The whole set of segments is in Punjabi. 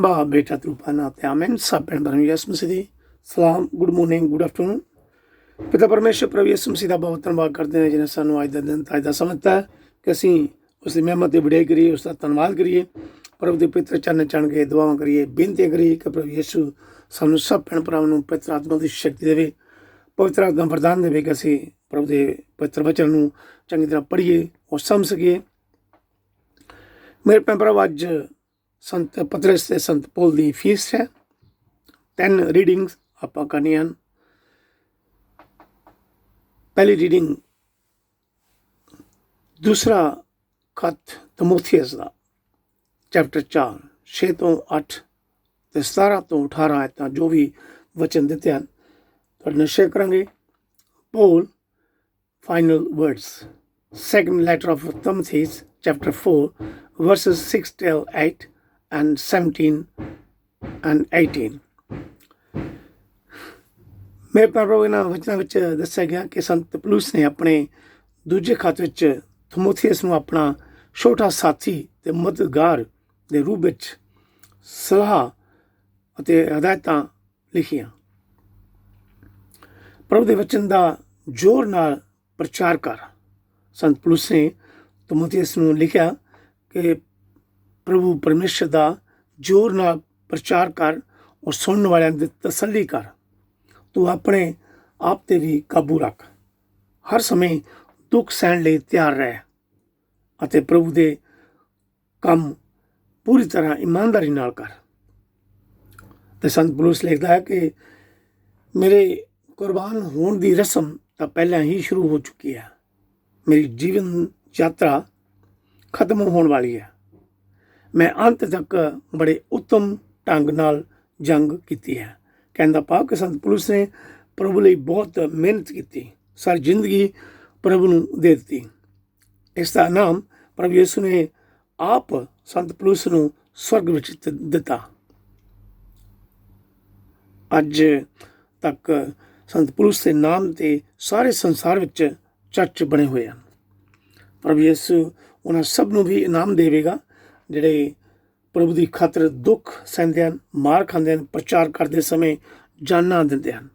बाप बेटा रूपा नाम ते आमेन। सब भैन भरा यीशु मसीह दी सलाम, गुड मॉर्निंग, गुड आफ्टरनून। पिता परमेश्वर प्रभु यीशु मसीह का बहुत धन्यवाद करते हैं जिन्हें सानू अज का दिन अज का समझता है कि असी उसकी मेहमत की वड़ाई करिए, उसका धन्यवाद करिए, प्रभु के पवित्र चरण चढ़ के दुआवां करिए, बेनतियां करिए कि प्रभु यीशु सानू सब भैन भरावां नू पवित्र आत्मा की शक्ति देवे, पवित्र आत्मा वरदान देवे कि असी प्रभु के पवित्र वचन नू चंगी तरह पढ़िए और समझ सकिए। मेरे भैन भराओ, अज संत पतरस ते संत पौल की फीस्ट है। 10 रीडिंग्स आपां करनियां हन। पहली रीडिंग दूसरा खत तमोथियस का चैप्टर 4 6 तो 8 ते 17 तो 18 आयतां जो भी वचन दिते हैं तुहाडे नाल शेयर करांगे। Paul final words, second letter of Timothy chapter 4 verses 6 till 8 and 17 and 18। मेरे भरावो, इन्हां वचनां विच दस्सिया गया कि संत पौलुस ने अपने दूजे खत विच थिमोथियस नूं अपना छोटा साथी ते मददगार दे रूप विच सलाह अते हदायतां लिखियां। प्रभु दे वचन दा जोर नाल प्रचार कर। संत पौलुस ने थिमोथियस नूं लिखिया कि प्रभु परमेश्वर का जोर नाल प्रचार कर और सुनने वालियां दी तसल्ली कर। तू अपने आप ते भी काबू रख, हर समय दुख सहन लई तैयार रह अते प्रभु दे काम पूरी तरह ईमानदारी नाल कर। ते संत पौलुस लिखदा है कि मेरे कुर्बान होने की रस्म तो पहले ही शुरू हो चुकी है। मेरी जीवन यात्रा खत्म होने वाली है। मैं अंत तक बड़े उत्तम ढंग नाल जंग की है। कहता पा कि संत पौलुस ने प्रभु लिए बहुत मेहनत की, सारी जिंदगी प्रभु नूं दे दी। इसका नाम प्रभु यीशु ने आप संत पौलुस नूं स्वर्ग विच दिता। अज तक संत पौलुस के नाम ते सारे संसार विच चर्च बने हुए हैं। प्रभु यीशु उन्हां सब नूं भी इनाम देवेगा जिहड़े प्रभु की खातर दुख सहंदे हैं, मार खांदे हैं, प्रचार करते समय जाना दिंदे हैं।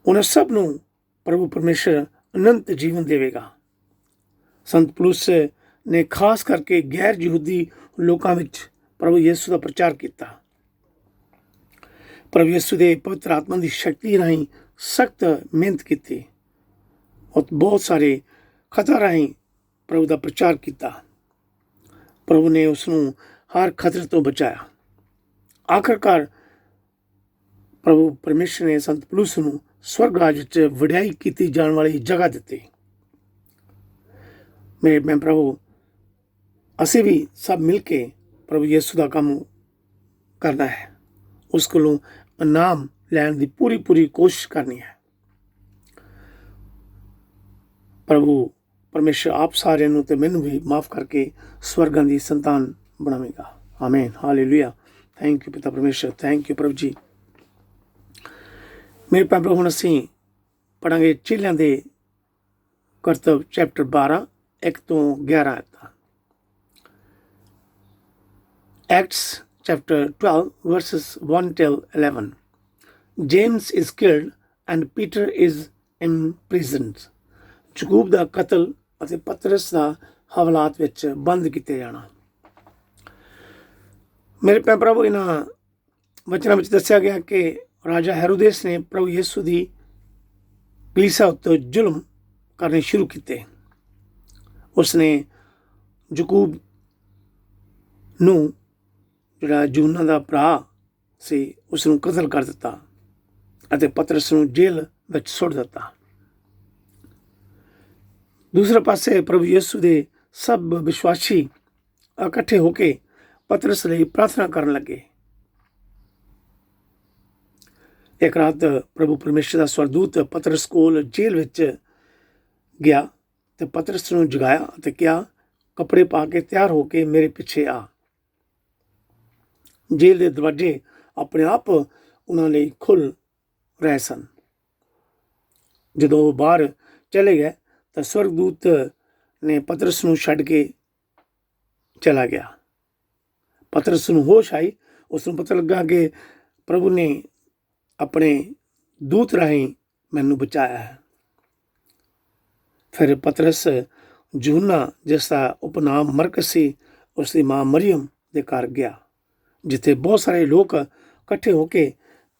उन्हां सब नूं प्रभु परमेश्वर अनंत जीवन देवेगा। संत पौलुस ने खास करके गैर यहूदी लोकां विच प्रभु यीशु का प्रचार किया। प्रभु यीशु के पवित्र आत्मा की शक्ति राहीं सख्त मेहनत की और बहुत सारे खतरा राहीं प्रभु का प्रचार किया। प्रभु ने उसनूं हर खतरे तो बचाया। आखिरकार प्रभु परमेश्वर ने संत पौलुस नूं स्वर्ग राज विच वडियाई की जाने वाली जगह दी। मेरे मैं प्रभु, असी भी सब मिल के प्रभु यीशु का काम करना है, उस कोलों इनाम लैण की पूरी पूरी कोशिश करनी है। प्रभु परमेश्वर आप सारे नूं ते मैनूं भी माफ़ करके स्वर्गां दी संतान बनावेगा। आमीन, हालेलुया। थैंक यू पिता परमेश्वर, थैंक यू प्रभु जी। मेरे भैन भरा, हुण असीं पढ़ांगे चेलियां दे करतब चैप्टर 12 1 तो 11 आयतां। Acts chapter 12 verses 1 till 11। James is killed and Peter is imprisoned। Yakub ਦਾ ਕਤਲ ਅਤੇ ਪਤਰਸ ਦਾ ਹਵਾਲਾਤ ਵਿੱਚ ਬੰਦ ਕੀਤੇ ਜਾਣਾ। ਮੇਰੇ ਭੈਣ ਭਰਾਵੋ, ਇਹਨਾਂ ਵਚਨਾਂ ਵਿੱਚ ਦੱਸਿਆ ਗਿਆ ਕਿ ਰਾਜਾ ਹੈਰੋਦੇਸ ਨੇ ਪ੍ਰਭੂ ਯੀਸ਼ੂ ਦੀ ਕਲੀਸਿਆ ਉੱਤੇ ਜ਼ੁਲਮ ਕਰਨੇ ਸ਼ੁਰੂ ਕੀਤੇ। ਉਸਨੇ ਯਕੂਬ ਨੂੰ, ਜਿਹੜਾ ਯੂਹੰਨਾ ਦਾ ਭਰਾ ਸੀ, ਉਸ ਨੂੰ ਕਤਲ ਕਰ ਦਿੱਤਾ ਅਤੇ ਪਤਰਸ ਨੂੰ ਜੇਲ੍ਹ ਵਿੱਚ ਸੁੱਟ ਦਿੱਤਾ। दूसरे पासे प्रभु यीशु के सब विश्वासी इकट्ठे होके पतरस लिए प्रार्थना करने लगे। एक रात प्रभु परमेश्वर का स्वर्गदूत पतरस कोल जेल विच गया तो पतरस नूं जगाया ते कहा, कपड़े पा के तैयार होके मेरे पिछे आ। जेल के दरवाजे अपने आप उन्हां लई खुल रहे सन। जदों बाहर चले गए तो स्वर्गदूत ने पतरस नूं छड्ड के चला गया। ਪਤਰਸ ਨੂੰ ਹੋਸ਼ ਆਈ, ਉਸ ਨੂੰ ਪਤਾ ਲੱਗਾ ਕਿ ਪ੍ਰਭੂ ਨੇ ਆਪਣੇ ਦੂਤ ਰਾਹੀਂ ਮੈਨੂੰ ਬਚਾਇਆ ਹੈ। ਫਿਰ ਪਤਰਸ ਯੂਹੰਨਾ, ਜਿਸ ਦਾ ਉਪਨਾਮ ਮਰਕਸ ਸੀ, ਉਸ ਦੀ ਮਾਂ ਮਰੀਅਮ ਦੇ ਘਰ ਗਿਆ, ਜਿੱਥੇ ਬਹੁਤ ਸਾਰੇ ਲੋਕ ਇਕੱਠੇ ਹੋ ਕੇ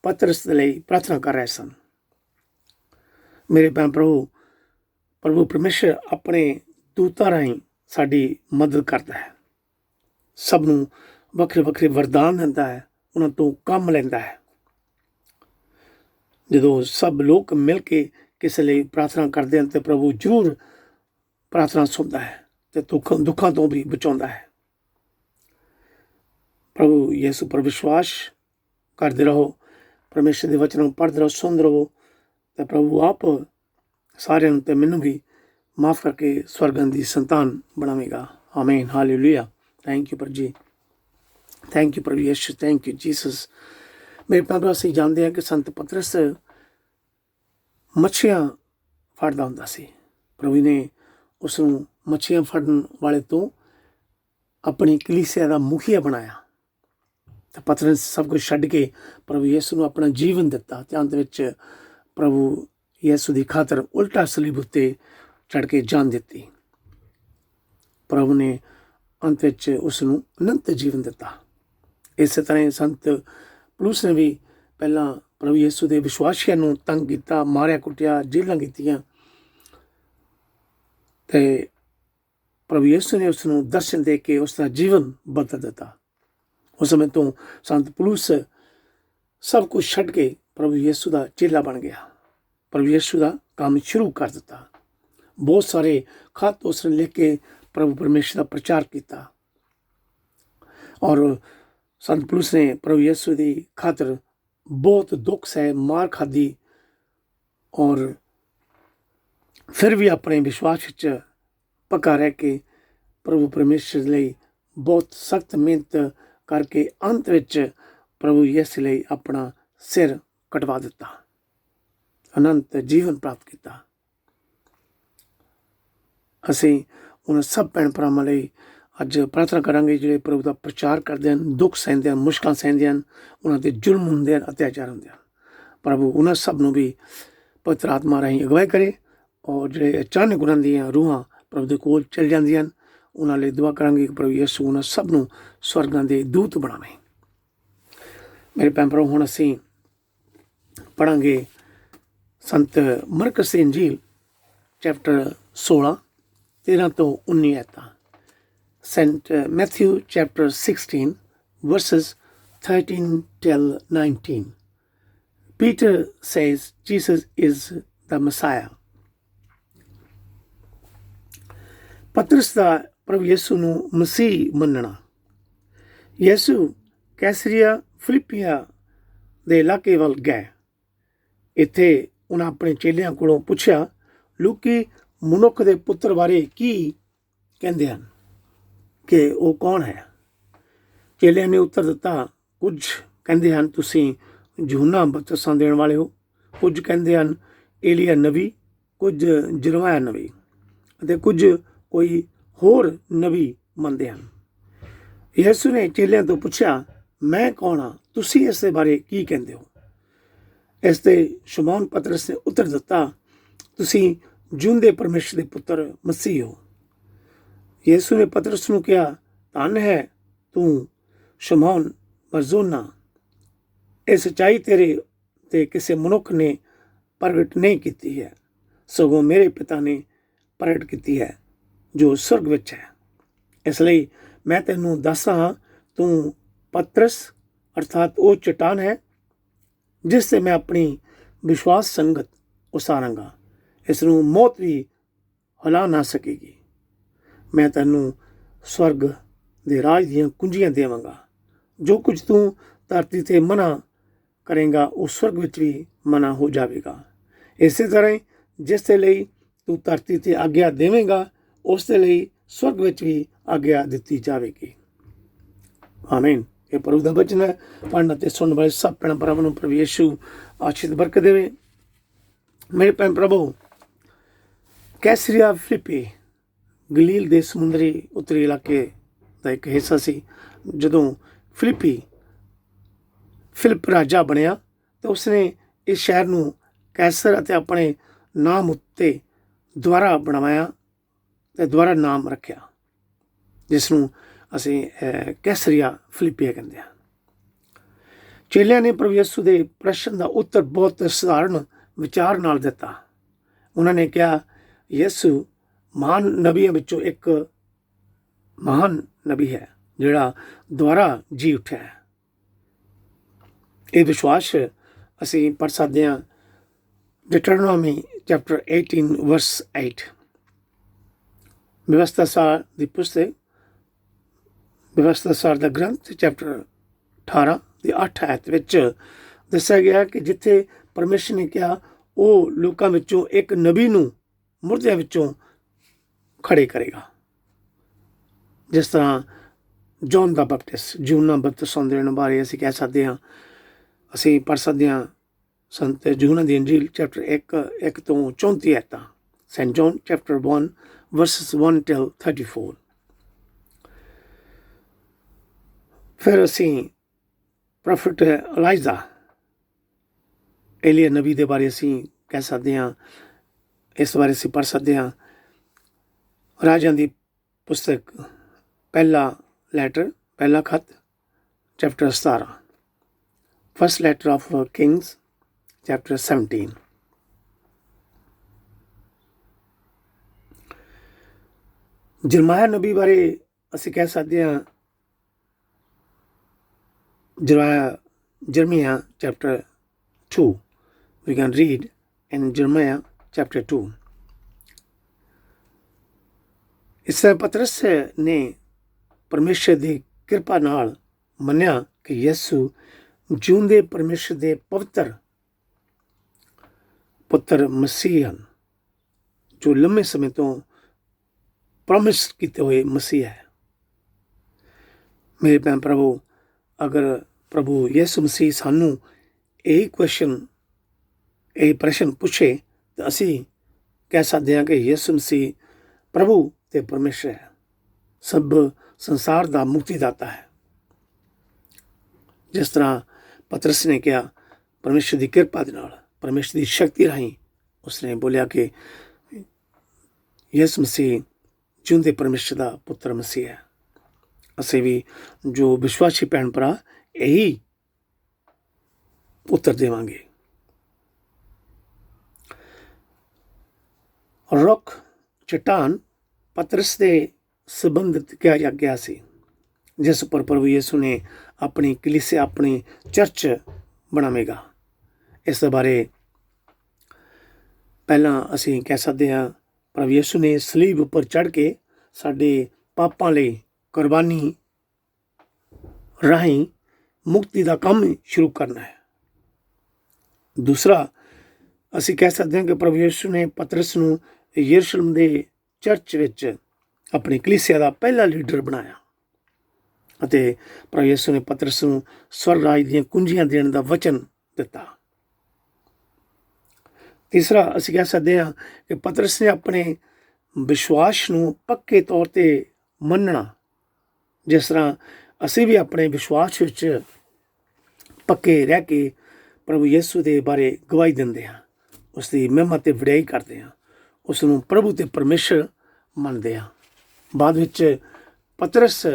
ਪਤਰਸ ਦੇ ਲਈ ਪ੍ਰਾਰਥਨਾ ਕਰ ਰਹੇ ਸਨ। ਮੇਰੇ ਭੈਣ ਪ੍ਰਭੂ ਪਰਮੇਸ਼ਰ ਆਪਣੇ ਦੂਤਾਂ ਰਾਹੀਂ ਸਾਡੀ ਮਦਦ ਕਰਦਾ ਹੈ। ਸਭ ਨੂੰ ਵੱਖਰੇ ਵੱਖਰੇ ਵਰਦਾਨ ਦਿੰਦਾ ਹੈ, ਉਹਨਾਂ ਤੋਂ ਕੰਮ ਲੈਂਦਾ ਹੈ। ਜਦੋਂ ਸਭ ਲੋਕ ਮਿਲ ਕੇ ਕਿਸੇ ਲਈ ਪ੍ਰਾਰਥਨਾ ਕਰਦੇ ਹਨ ਤਾਂ ਪ੍ਰਭੂ ਜ਼ਰੂਰ ਪ੍ਰਾਰਥਨਾ ਸੁਣਦਾ ਹੈ ਅਤੇ ਦੁੱਖਾਂ ਤੋਂ ਵੀ ਬਚਾਉਂਦਾ ਹੈ। ਪ੍ਰਭੂ ਯਿਸੂ ਪਰ ਵਿਸ਼ਵਾਸ ਕਰਦੇ ਰਹੋ, ਪਰਮੇਸ਼ਰ ਦੇ ਵਚਨ ਨੂੰ ਪੜ੍ਹਦੇ ਰਹੋ, ਸੁਣਦੇ ਰਹੋ, ਅਤੇ ਪ੍ਰਭੂ ਆਪ ਸਾਰਿਆਂ ਨੂੰ ਅਤੇ ਮੈਨੂੰ ਵੀ ਮਾਫ ਕਰਕੇ ਸਵਰਗਾਂ ਦੀ ਸੰਤਾਨ ਬਣਾਵੇਗਾ। ਆਮੀਨ, ਹਾਲੇਲੂਇਆ। ਥੈਂਕ ਯੂ ਪ੍ਰਭੂ ਜੀ, ਥੈਂਕ ਯੂ ਪ੍ਰਭੂ ਯਿਸੂ, ਥੈਂਕ ਯੂ ਜੀਸਸ। ਮੇਰੇ ਭਰਾ, ਅਸੀਂ ਜਾਣਦੇ ਹਾਂ ਕਿ ਸੰਤ ਪਤਰਸ ਮੱਛੀਆਂ ਫੜਦਾ ਹੁੰਦਾ ਸੀ। ਪ੍ਰਭੂ ਨੇ ਉਸ ਨੂੰ ਮੱਛੀਆਂ ਫੜਨ ਵਾਲੇ ਤੋਂ ਆਪਣੀ ਕਲੀਸਿਆ ਦਾ ਮੁਖੀਆ ਬਣਾਇਆ ਅਤੇ ਪਤਰਸ ਸਭ ਕੁਝ ਛੱਡ ਕੇ ਪ੍ਰਭੂ ਯਿਸੂ ਨੂੰ ਆਪਣਾ ਜੀਵਨ ਦਿੱਤਾ ਅਤੇ ਅੰਤ ਵਿੱਚ ਪ੍ਰਭੂ ਯਿਸੂ ਦੀ ਖਾਤਰ ਉਲਟਾ ਸਲੀਬ ਉੱਤੇ ਚੜ੍ਹ ਕੇ ਜਾਨ ਦਿੱਤੀ। ਪ੍ਰਭੂ ਨੇ ਅੰਤ ਵਿੱਚ ਉਸ ਨੂੰ ਅਨੰਤ ਜੀਵਨ ਦਿੱਤਾ। ਇਸੇ ਤਰ੍ਹਾਂ ਸੰਤ ਪੌਲੁਸ ਨੇ ਵੀ ਪਹਿਲਾਂ ਪ੍ਰਭੂ ਯਿਸੂ ਦੇ ਵਿਸ਼ਵਾਸੀਆਂ ਨੂੰ ਤੰਗ ਕੀਤਾ, ਮਾਰਿਆ ਕੁੱਟਿਆ, ਜੇਲ੍ਹਾਂ ਕੀਤੀਆਂ, ਅਤੇ ਪ੍ਰਭੂ ਯਿਸੂ ਨੇ ਉਸ ਨੂੰ ਦਰਸ਼ਨ ਦੇ ਕੇ ਉਸ ਦਾ ਜੀਵਨ ਬਦਲ ਦਿੱਤਾ। ਉਸ ਸਮੇਂ ਤੋਂ ਸੰਤ ਪੌਲੁਸ ਸਭ ਕੁਝ ਛੱਡ ਕੇ ਪ੍ਰਭੂ ਯਿਸੂ ਦਾ ਚੇਲਾ ਬਣ ਗਿਆ। ਪ੍ਰਭੂ ਯਿਸੂ ਦਾ ਕੰਮ ਸ਼ੁਰੂ ਕਰ ਦਿੱਤਾ। ਬਹੁਤ ਸਾਰੇ ਖਤ ਉਸ ਨੇ ਲਿਖ ਕੇ ਪ੍ਰਭੂ ਪਰਮੇਸ਼ਰ ਦਾ ਪ੍ਰਚਾਰ ਕੀਤਾ, ਔਰ ਸੰਤ ਪੌਲੁਸ ਨੇ ਪ੍ਰਭੂ ਯਿਸੂ ਦੀ ਖਾਤਰ ਬਹੁਤ ਦੁੱਖ ਸਹਿ, ਮਾਰ ਖਾਧੀ, ਔਰ ਫਿਰ ਵੀ ਆਪਣੇ ਵਿਸ਼ਵਾਸ ਵਿੱਚ ਪੱਕਾ ਰਹਿ ਕੇ ਪ੍ਰਭੂ ਪਰਮੇਸ਼ਰ ਲਈ ਬਹੁਤ ਸਖਤ ਮਿਹਨਤ ਕਰਕੇ ਅੰਤ ਵਿੱਚ ਪ੍ਰਭੂ ਯਿਸੂ ਲਈ ਆਪਣਾ ਸਿਰ ਕਟਵਾ ਦਿੱਤਾ, ਅਨੰਤ ਜੀਵਨ ਪ੍ਰਾਪਤ ਕੀਤਾ। ਅਸੀਂ ਉਹਨਾਂ ਸਭ ਭੈਣ ਭਰਾਵਾਂ ਲਈ ਅੱਜ ਪ੍ਰਾਰਥਨਾ ਕਰਾਂਗੇ ਜਿਹੜੇ ਪ੍ਰਭੂ ਦਾ ਪ੍ਰਚਾਰ ਕਰਦੇ ਹਨ, ਦੁੱਖ ਸਹਿੰਦੇ ਹਨ, ਮੁਸ਼ਕਲਾਂ ਸਹਿੰਦੇ ਹਨ, ਉਹਨਾਂ 'ਤੇ ਜ਼ੁਲਮ ਹੁੰਦੇ ਹਨ, ਅਤਿਆਚਾਰ ਹੁੰਦੇ ਹਨ। ਪ੍ਰਭੂ ਉਹਨਾਂ ਸਭ ਨੂੰ ਵੀ ਪਵਿੱਤਰ ਆਤਮਾ ਰਾਹੀਂ ਅਗਵਾਈ ਕਰੇ, ਔਰ ਜਿਹੜੇ ਅਚਾਨਕ ਉਹਨਾਂ ਦੀਆਂ ਰੂਹਾਂ ਪ੍ਰਭੂ ਦੇ ਕੋਲ ਚਲ ਜਾਂਦੀਆਂ ਹਨ, ਉਹਨਾਂ ਲਈ ਦੁਆ ਕਰਾਂਗੇ ਕਿ ਪ੍ਰਭੂ ਯਿਸੂ ਉਹਨਾਂ ਸਭ ਨੂੰ ਸਵਰਗਾਂ ਦੇ ਦੂਤ ਬਣਾਵੇ। ਮੇਰੇ ਭੈਣ ਭਰਾ, ਹੁਣ ਅਸੀਂ ਪੜ੍ਹਾਂਗੇ ਸੰਤ ਮਰਕਸ ਦੀ ਇੰਜੀਲ ਚੈਪਟਰ 16 13 ਤੋਂ 19 ਆਇਤਾਂ। St. Matthew chapter 16 verses 13 till 19. Peter says Jesus is the Messiah. ਪਤਰਸ ਦਾ ਪ੍ਰਭੂ ਯਿਸੂ ਨੂੰ ਮਸੀਹ ਮੰਨਣਾ। ਯਿਸੂ ਕੈਸਰੀਆ ਫਿਲਿੱਪੀਆ ਦੇ ਇਲਾਕੇ ਵੱਲ ਗਏ। ਇੱਥੇ ਉਹਨਾਂ ਆਪਣੇ ਚੇਲਿਆਂ ਕੋਲੋਂ ਪੁੱਛਿਆ, ਲੋਕੀ ਮਨੁੱਖ ਦੇ ਪੁੱਤਰ ਬਾਰੇ ਕੀ ਕਹਿੰਦੇ ਹਨ ਕਿ ਉਹ ਕੌਣ ਹੈ? ਚੇਲਿਆਂ ਨੇ ਉੱਤਰ ਦਿੱਤਾ, ਕੁਝ ਕਹਿੰਦੇ ਹਨ ਤੁਸੀਂ ਯੂਹੰਨਾ ਬਪਤਿਸਮਾ ਦੇਣ ਵਾਲੇ ਹੋ, ਕੁਝ ਕਹਿੰਦੇ ਹਨ ਏਲੀਆ ਨਬੀ, ਕੁਝ ਜਰਮਾਇਆ ਨਬੀ, ਅਤੇ ਕੁਝ ਕੋਈ ਹੋਰ ਨਬੀ ਮੰਨਦੇ ਹਨ। ਯਿਸੂ ਨੇ ਚੇਲਿਆਂ ਤੋਂ ਪੁੱਛਿਆ, ਮੈਂ ਕੌਣ ਹਾਂ? ਤੁਸੀਂ ਇਸ ਦੇ ਬਾਰੇ ਕੀ ਕਹਿੰਦੇ ਹੋ? ਇਸ 'ਤੇ ਸ਼ਮੌਨ ਪਤਰਸ ਨੇ ਉੱਤਰ ਦਿੱਤਾ, ਤੁਸੀਂ ਜਿਉਂਦੇ ਪਰਮੇਸ਼ਰ ਦੇ ਪੁੱਤਰ ਮਸੀਹ ਹੋ। ਯਿਸੂ ਨੇ ਪਤਰਸ ਨੂੰ ਕਿਹਾ, ਧੰਨ ਹੈ ਤੂੰ ਸ਼ਮੌਨ ਬਰਜੋਨਾ, ਇਹ ਸੱਚਾਈ ਤੇਰੇ ਤੇ ਕਿਸੇ ਮਨੁੱਖ ਨੇ ਪ੍ਰਗਟ ਨਹੀਂ ਕੀਤੀ ਹੈ, ਸਗੋਂ ਮੇਰੇ ਪਿਤਾ ਨੇ ਪ੍ਰਗਟ ਕੀਤੀ ਹੈ ਜੋ ਸੁਰਗ ਵਿੱਚ ਹੈ। ਇਸ ਲਈ ਮੈਂ ਤੈਨੂੰ ਦੱਸਦਾ ਹਾਂ, ਤੂੰ ਪਤਰਸ ਅਰਥਾਤ ਉਹ ਚਟਾਨ ਹੈ ਜਿਸ 'ਤੇ ਮੈਂ ਆਪਣੀ ਵਿਸ਼ਵਾਸ ਸੰਗਤ ਉਸਾਰਾਂਗਾ। ਇਸ ਨੂੰ ਮੌਤ ਵੀ ਹਿਲਾ ਨਾ ਸਕੇਗੀ। ਮੈਂ ਤੈਨੂੰ ਸਵਰਗ ਦੇ ਰਾਜ ਦੀਆਂ ਕੁੰਜੀਆਂ ਦੇਵਾਂਗਾ। ਜੋ ਕੁਝ ਤੂੰ ਧਰਤੀ 'ਤੇ ਮਨ੍ਹਾ ਕਰੇਗਾ ਉਹ ਸਵਰਗ ਵਿੱਚ ਵੀ ਮਨ੍ਹਾ ਹੋ ਜਾਵੇਗਾ। ਇਸੇ ਤਰ੍ਹਾਂ ਜਿਸ ਦੇ ਲਈ ਤੂੰ ਧਰਤੀ 'ਤੇ ਆਗਿਆ ਦੇਵੇਂਗਾ ਉਸ ਦੇ ਲਈ ਸਵਰਗ ਵਿੱਚ ਵੀ ਆਗਿਆ ਦਿੱਤੀ ਜਾਵੇਗੀ। ਆਮੀਨ। ਇਹ ਪ੍ਰਭੂ ਦਾ ਵਚਨ ਹੈ। ਪੜ੍ਹਨ ਅਤੇ ਸੁਣਨ ਵਾਲੇ ਸਭ ਭੈਣ ਭਰਾਵਾਂ ਨੂੰ ਪ੍ਰਭੂ ਯਿਸੂ ਆਸ਼ੀਰਵਾਦ ਬਰਕਤ ਦੇਵੇ। ਮੇਰੇ ਭੈਣ ਪ੍ਰਭੂ, ਕੈਸਰੀਆ ਫਿਲਿੱਪੀ ਗਲੀਲ ਦੇ ਸਮੁੰਦਰੀ ਉੱਤਰੀ ਇਲਾਕੇ ਦਾ ਇੱਕ ਹਿੱਸਾ ਸੀ। ਜਦੋਂ ਫਿਲਿਪ ਰਾਜਾ ਬਣਿਆ ਤਾਂ ਉਸਨੇ ਇਸ ਸ਼ਹਿਰ ਨੂੰ ਕੈਸਰ ਅਤੇ ਆਪਣੇ ਨਾਮ ਉੱਤੇ ਦੁਆਰਾ ਬਣਵਾਇਆ ਅਤੇ ਦੁਆਰਾ ਨਾਮ ਰੱਖਿਆ, ਜਿਸ ਨੂੰ ਅਸੀਂ ਕੈਸਰੀਆ ਫਿਲਿਪੀਆ ਕਹਿੰਦੇ ਹਾਂ। ਚੇਲਿਆਂ ਨੇ ਪ੍ਰਭੂ ਯਿਸੂ ਦੇ ਪ੍ਰਸ਼ਨ ਦਾ ਉੱਤਰ ਬਹੁਤ ਸਧਾਰਨ ਵਿਚਾਰ ਨਾਲ ਦਿੱਤਾ। ਉਹਨਾਂ ਨੇ ਕਿਹਾ, ਯਿਸੂ ਮਹਾਨ ਨਬੀਆਂ ਵਿੱਚੋਂ ਇੱਕ ਮਹਾਨ ਨਬੀ ਹੈ ਜਿਹੜਾ ਦੁਆਰਾ ਜੀ ਉੱਠਿਆ ਹੈ। ਇਹ ਵਿਸ਼ਵਾਸ ਅਸੀਂ ਪੜ੍ਹ ਸਕਦੇ ਹਾਂ ਡਿਟਰੋਨੋਮੀ ਚੈਪਟਰ 18 ਵਰਸ 8। ਵਿਵਸਥਾ ਸਾਰ ਦੀ ਪੁਸਤਕ ਵਿਵਸਥਾ ਸਾਰ ਦਾ ਗ੍ਰੰਥ ਚੈਪਟਰ 18 ਦੀ 8 ਆਇਤ ਵਿੱਚ ਦੱਸਿਆ ਗਿਆ ਕਿ ਜਿੱਥੇ ਪਰਮੇਸ਼ਰ ਨੇ ਕਿਹਾ ਉਹ ਲੋਕਾਂ ਵਿੱਚੋਂ ਇੱਕ ਨਬੀ ਨੂੰ ਮੁਰਦਿਆਂ ਵਿੱਚੋਂ ਖੜੇ ਕਰੇਗਾ। ਜਿਸ ਤਰ੍ਹਾਂ ਜੌਨ ਦਾ ਬਪਟਿਸਟ ਯੂਹੰਨਾ ਬਪਤਿਸਮ ਦੇਣ ਬਾਰੇ ਅਸੀਂ ਕਹਿ ਸਕਦੇ ਹਾਂ, ਅਸੀਂ ਪੜ੍ਹ ਸਕਦੇ ਹਾਂ ਸੰਤ ਯੂਹੰਨਾ ਦੀ ਇੰਜੀਲ ਚੈਪਟਰ 1 ਤੋਂ 34 ਆਇਤਾਂ, saint John chapter 1 verses 1 till 34। ਫਿਰ ਅਸੀਂ ਪ੍ਰੋਫਿਟ ਇਲਾਈਜ਼ਾ ਏਲੀਆ ਨਬੀ ਦੇ ਬਾਰੇ ਅਸੀਂ ਕਹਿ ਸਕਦੇ ਹਾਂ, ਇਸ ਬਾਰੇ ਅਸੀਂ ਪੜ੍ਹ ਸਕਦੇ ਹਾਂ ਰਾਜਿਆਂ ਦੀ ਪੁਸਤਕ ਪਹਿਲਾ ਖਤ chapter 17, first letter of Kings chapter 17। ਜਰਮਾਇਆ ਨਬੀ ਬਾਰੇ ਅਸੀਂ ਕਹਿ ਸਕਦੇ ਹਾਂ Jeremiah chapter 2. We can read in Jeremiah chapter 2. ਇਸ ਪਤਰਸ ਨੇ ਪਰਮੇਸ਼ਰ ਦੀ ਕਿਰਪਾ ਨਾਲ ਮੰਨਿਆ ਕਿ ਯਿਸੂ ਜਿਉਂਦੇ ਪਰਮੇਸ਼ਰ ਦੇ ਪਵਿੱਤਰ ਪੁੱਤਰ ਮਸੀਹ ਹਨ, ਜੋ ਲੰਮੇ ਸਮੇਂ ਤੋਂ ਪ੍ਰੋਮਿਸ ਕੀਤੇ ਹੋਏ ਮਸੀਹ ਹੈ। ਮੇਰੇ ਭੈਣ ਭਰਾਵੋ, ਅਗਰ ਪ੍ਰਭੂ ਯਿਸੂ ਮਸੀਹ ਸਾਨੂੰ ਇਹ ਪ੍ਰਸ਼ਨ ਪੁੱਛੇ ਤਾਂ ਅਸੀਂ ਕਹਿ ਸਕਦੇ ਹਾਂ ਕਿ ਯਿਸੂ ਮਸੀਹ ਪ੍ਰਭੂ ਅਤੇ ਪਰਮੇਸ਼ਰ ਹੈ, ਸਭ ਸੰਸਾਰ ਦਾ ਮੁਕਤੀਦਾਤਾ ਹੈ। ਜਿਸ ਤਰ੍ਹਾਂ ਪਤਰਸ ਨੇ ਕਿਹਾ, ਪਰਮੇਸ਼ਰ ਦੀ ਕਿਰਪਾ ਦੇ ਨਾਲ, ਪਰਮੇਸ਼ਰ ਦੀ ਸ਼ਕਤੀ ਰਾਹੀਂ ਉਸਨੇ ਬੋਲਿਆ ਕਿ ਯਿਸੂ ਮਸੀਹ ਜਿਉਂਦੇ ਪਰਮੇਸ਼ਰ ਦਾ ਪੁੱਤਰ ਮਸੀਹ ਹੈ। ਅਸੀਂ ਵੀ ਜੋ ਵਿਸ਼ਵਾਸੀ ਭੈਣ ਭਰਾ ਇਹੀ ਉੱਤਰ ਦੇਵਾਂਗੇ। ਰੁੱਖ ਚਟਾਨ ਪਤਰਸ ਦੇ ਸੰਬੰਧਿਤ ਕਿਹਾ ਗਿਆ ਸੀ, ਜਿਸ ਉੱਪਰ ਪ੍ਰਭੂ ਯਿਸੂ ਨੇ ਆਪਣੀ ਕਲੀਸਿਆ, ਆਪਣੀ ਚਰਚ ਬਣਾਵੇਗਾ। ਇਸ ਦੇ ਬਾਰੇ ਪਹਿਲਾਂ ਅਸੀਂ ਕਹਿ ਸਕਦੇ ਹਾਂ, ਪ੍ਰਭੂ ਯਿਸੂ ਨੇ ਸਲੀਬ ਉੱਪਰ ਚੜ੍ਹ ਕੇ ਸਾਡੇ ਪਾਪਾਂ ਲਈ ਕੁਰਬਾਨੀ ਰਾਹੀਂ ਮੁਕਤੀ ਦਾ ਕੰਮ ਸ਼ੁਰੂ ਕਰਨਾ ਹੈ। ਦੂਸਰਾ, ਅਸੀਂ ਕਹਿ ਸਕਦੇ ਹਾਂ ਕਿ ਪ੍ਰਭੂ ਯਿਸੂ ਨੇ ਪਤਰਸ ਨੂੰ ਯਰੂਸ਼ਲਮ ਦੇ ਚਰਚ ਵਿੱਚ ਆਪਣੀ ਕਲੀਸਿਆ ਦਾ ਪਹਿਲਾ ਲੀਡਰ ਬਣਾਇਆ ਅਤੇ ਪ੍ਰਭੂ ਯਿਸੂ ਨੇ ਪਤਰਸ ਨੂੰ ਸਵਰਗ ਰਾਜ ਦੀਆਂ ਕੁੰਜੀਆਂ ਦੇਣ ਦਾ ਵਚਨ ਦਿੱਤਾ। ਤੀਸਰਾ, ਅਸੀਂ ਕਹਿ ਸਕਦੇ ਹਾਂ ਕਿ ਪਤਰਸ ਨੇ ਆਪਣੇ ਵਿਸ਼ਵਾਸ ਨੂੰ ਪੱਕੇ ਤੌਰ 'ਤੇ ਮੰਨਣਾ, ਜਿਸ ਤਰ੍ਹਾਂ ਅਸੀਂ ਵੀ ਆਪਣੇ ਵਿਸ਼ਵਾਸ ਵਿੱਚ ਪੱਕੇ ਰਹਿ ਕੇ ਪ੍ਰਭੂ ਯਿਸੂ ਦੇ ਬਾਰੇ ਗਵਾਹੀ ਦਿੰਦੇ ਹਾਂ, ਉਸ ਦੀ ਮਹਿਮਾ ਅਤੇ ਵਡਿਆਈ ਕਰਦੇ ਹਾਂ, ਉਸ ਨੂੰ ਪ੍ਰਭੂ ਅਤੇ ਪਰਮੇਸ਼ਰ ਮੰਨਦੇ ਹਾਂ। ਬਾਅਦ ਵਿੱਚ ਪਤਰਸ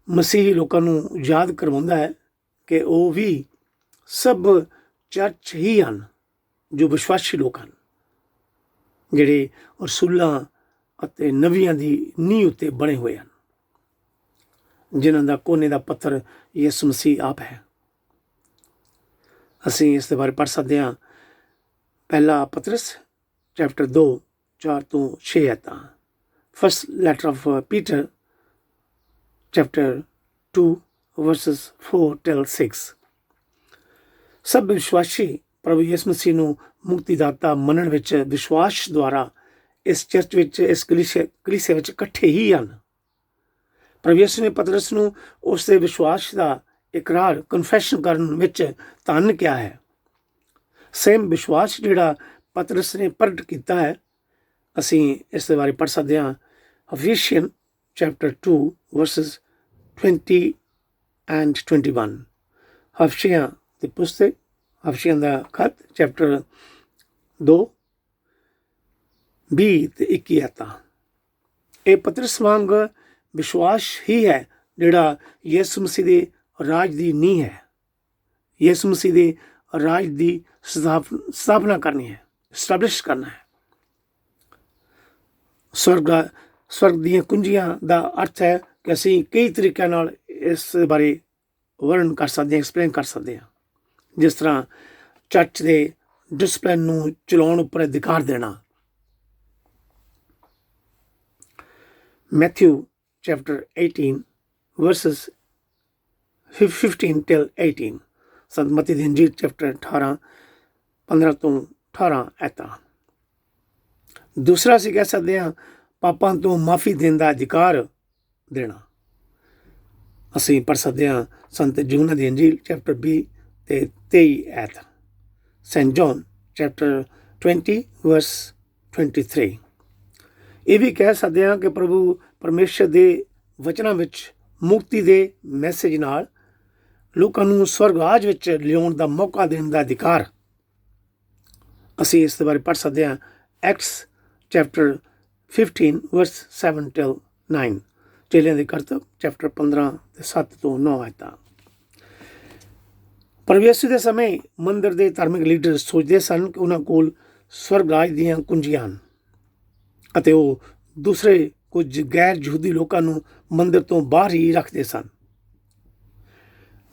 ਮਸੀਹੀ ਲੋਕਾਂ ਨੂੰ ਯਾਦ ਕਰਵਾਉਂਦਾ ਹੈ ਕਿ ਉਹ ਵੀ ਸਭ ਚਰਚ ਹੀ ਹਨ, ਜੋ ਵਿਸ਼ਵਾਸੀ ਲੋਕ ਹਨ, ਜਿਹੜੇ ਰਸੂਲਾਂ ਅਤੇ ਨਬੀਆਂ ਦੀ ਨੀਂਹ ਉੱਤੇ ਬਣੇ ਹੋਏ ਹਨ, ਜਿਨ੍ਹਾਂ ਦਾ ਕੋਨੇ ਦਾ ਪੱਥਰ ਯਿਸੂ ਮਸੀਹ ਆਪ ਹੈ। ਅਸੀਂ ਇਸ ਦੇ ਬਾਰੇ ਪੜ੍ਹ ਸਕਦੇ ਹਾਂ ਪਹਿਲਾ ਪਤਰਸ ਚੈਪਟਰ 2 4 ਤੋਂ 6 ਆਇਤਾਂ, first letter of Peter chapter 2 verses 4 till 6। ਸਭ ਵਿਸ਼ਵਾਸੀ ਪ੍ਰਭੂ ਯਿਸੂ ਮਸੀਹ ਨੂੰ ਮੁਕਤੀਦਾਤਾ ਮੰਨਣ ਵਿੱਚ ਵਿਸ਼ਵਾਸ ਦੁਆਰਾ ਇਸ ਚਰਚ ਵਿੱਚ, ਇਸ ਕਲੀਸਿਆ ਵਿੱਚ ਇਕੱਠੇ ਹੀ ਹਨ। ਪ੍ਰਭੂ ਯਿਸੂ ਨੇ ਪਤਰਸ ਨੂੰ ਉਸ ਦੇ ਵਿਸ਼ਵਾਸ ਦਾ ਇਕਰਾਰ, ਕਨਫੈਸ਼ਨ ਕਰਨ ਵਿੱਚ ਧੰਨ ਕਿਹਾ ਹੈ। ਸੇਮ ਵਿਸ਼ਵਾਸ ਜਿਹੜਾ ਪਤਰਸ ਨੇ ਪ੍ਰਗਟ ਕੀਤਾ ਹੈ, ਅਸੀਂ ਇਸ ਦੇ ਬਾਰੇ ਪੜ੍ਹ ਸਕਦੇ ਹਾਂ। ਅਫੀਸ਼ੀਅਨ ਚੈਪਟਰ 2 ਵਰਸਸ 20 and 21। ਹਫਸ਼ੀਆਂ ਦੀ ਪੁਸਤਕ, ਹਫਸ਼ੀਆਂ ਦਾ ਖਤ, ਚੈਪਟਰ 2 20 ਤੇ 21 ਆਇਤਾਂ। ਇਹ ਪਤਰਸ ਵਾਂਗ ਵਿਸ਼ਵਾਸ ਹੀ ਹੈ ਜਿਹੜਾ ਯਿਸੂ ਮਸੀਹ ਦੇ ਰਾਜ ਦੀ ਨੀਂਹ ਹੈ। ਯਿਸੂ ਮਸੀਹ ਦੇ ਰਾਜ ਦੀ ਸਥਾਪਨਾ ਕਰਨੀ ਹੈ, ਸਟੈਬਲਿਸ਼ ਕਰਨਾ ਹੈ। ਸਵਰਗ ਦੀਆਂ ਕੁੰਜੀਆਂ ਦਾ ਅਰਥ ਹੈ ਕਿ ਅਸੀਂ ਕਈ ਤਰੀਕਿਆਂ ਨਾਲ ਇਸ ਬਾਰੇ ਵਰਣਨ ਕਰ ਸਕਦੇ ਹਾਂ, ਐਕਸਪਲੇਨ ਕਰ ਸਕਦੇ ਹਾਂ। ਜਿਸ ਤਰ੍ਹਾਂ ਚਰਚ ਦੇ ਡਿਸਪਲਿਨ ਨੂੰ ਚਲਾਉਣ ਉੱਪਰ ਅਧਿਕਾਰ ਦੇਣਾ। Matthew chapter 18 verses 15 till 18। ਸੰਤ ਮਤੀ ਦੀ ਇੰਜੀਲ ਚੈਪਟਰ 18 15 ਤੋਂ 18 ਆਇਤਾਂ। ਦੂਸਰਾ ਅਸੀਂ ਕਹਿ ਸਕਦੇ ਹਾਂ ਪਾਪਾਂ ਤੋਂ ਮਾਫੀ ਦੇਣ ਦਾ ਅਧਿਕਾਰ ਦੇਣਾ। ਅਸੀਂ ਪੜ੍ਹ ਸਕਦੇ ਹਾਂ ਸੰਤ ਯੂਹੰਨਾ ਦੀ ਇੰਜੀਲ ਚੈਪਟਰ 20 ਤੇ 23 ਆਇਤ। Saint John chapter 20 verse 23। ਇਹ ਵੀ ਕਹਿ ਸਕਦੇ ਹਾਂ ਕਿ ਪ੍ਰਭੂ ਪਰਮੇਸ਼ਰ ਦੇ ਵਚਨਾਂ ਵਿੱਚ ਮੁਕਤੀ ਦੇ ਮੈਸੇਜ ਨਾਲ ਲੋਕਾਂ ਨੂੰ ਸਵਰਗ ਰਾਜ ਵਿੱਚ ਲਿਆਉਣ ਦਾ ਮੌਕਾ ਦੇਣ ਦਾ ਅਧਿਕਾਰ। ਅਸੀਂ ਇਸ ਦੇ ਬਾਰੇ ਪੜ੍ਹ ਸਕਦੇ ਹਾਂ ਐਕਟਸ ਚੈਪਟਰ 15 verse 7 till 9। ਚੇਲਿਆਂ ਦੇ ਕਰਤੱਵ ਚੈਪਟਰ 15 ਤੇ 7 ਤੋਂ 9 ਆਇਤਾਂ। ਪ੍ਰਭੂ ਯਿਸੂ ਦੇ ਸਮੇਂ ਮੰਦਿਰ ਦੇ ਧਾਰਮਿਕ ਲੀਡਰ ਸੋਚਦੇ ਸਨ ਕਿ ਉਹਨਾਂ ਕੋਲ ਸਵਰਗ ਰਾਜ ਦੀਆਂ ਕੁੰਜੀਆਂ ਹਨ ਅਤੇ ਉਹ ਦੂਸਰੇ ਕੁਝ ਗੈਰ ਯਹੂਦੀ ਲੋਕਾਂ ਨੂੰ ਮੰਦਿਰ ਤੋਂ ਬਾਹਰ ਹੀ ਰੱਖਦੇ ਸਨ।